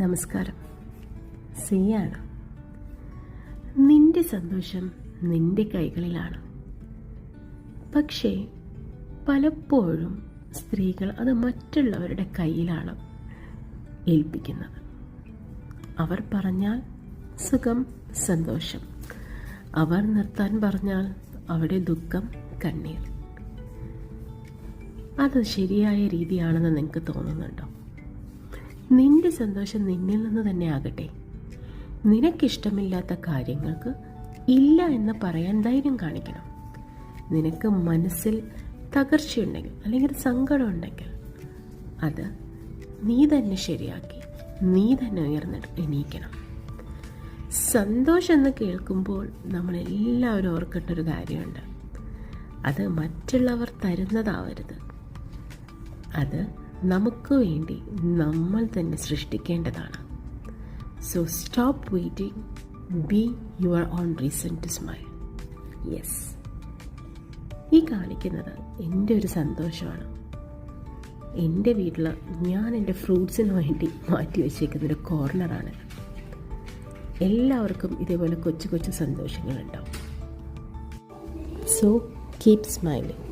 നമസ്കാരം. സിയാണ്. നിന്റെ സന്തോഷം നിന്റെ കൈകളിലാണ്. പക്ഷേ പലപ്പോഴും സ്ത്രീകൾ അത് മറ്റുള്ളവരുടെ കയ്യിലാണ് ഏൽപ്പിക്കുന്നത്. അവർ പറഞ്ഞാൽ സുഖം, സന്തോഷം. അവർ നിർത്താൻ പറഞ്ഞാൽ അവിടെ ദുഃഖം, കണ്ണീർ. അത് ശരിയായ രീതിയാണെന്ന് നിങ്ങൾക്ക് തോന്നുന്നുണ്ടോ? നിന്റെ സന്തോഷം നിന്നിൽ നിന്ന് തന്നെ ആകട്ടെ. നിനക്കിഷ്ടമില്ലാത്ത കാര്യങ്ങൾക്ക് ഇല്ല എന്ന് പറയാൻ ധൈര്യം കാണിക്കണം. നിനക്ക് മനസ്സിൽ തകർച്ചയുണ്ടെങ്കിൽ അല്ലെങ്കിൽ സങ്കടം ഉണ്ടെങ്കിൽ അത് നീ തന്നെ ശരിയാക്കി നീ തന്നെ എണീക്കണം. സന്തോഷം എന്ന് കേൾക്കുമ്പോൾ നമ്മളെല്ലാവരും ഓർക്കേണ്ട ഒരു കാര്യമുണ്ട്. അത് മറ്റുള്ളവർ തരുന്നതാവരുത്. അത് നമുക്ക് വേണ്ടി നമ്മൾ തന്നെ സൃഷ്ടിക്കേണ്ടതാണ്. So stop waiting, be your own reason to smile. Yes, ഈ കാണിക്കുന്നത് എൻ്റെ ഒരു സന്തോഷമാണ്. എൻ്റെ വീട്ടിൽ ഞാൻ എൻ്റെ ഫ്രൂട്ട്സിന് വേണ്ടി മാറ്റി വെച്ചേക്കുന്നൊരു കോർണറാണ്. എല്ലാവർക്കും ഇതേപോലെ കൊച്ചു കൊച്ചു സന്തോഷങ്ങളുണ്ടാവും. So keep smiling.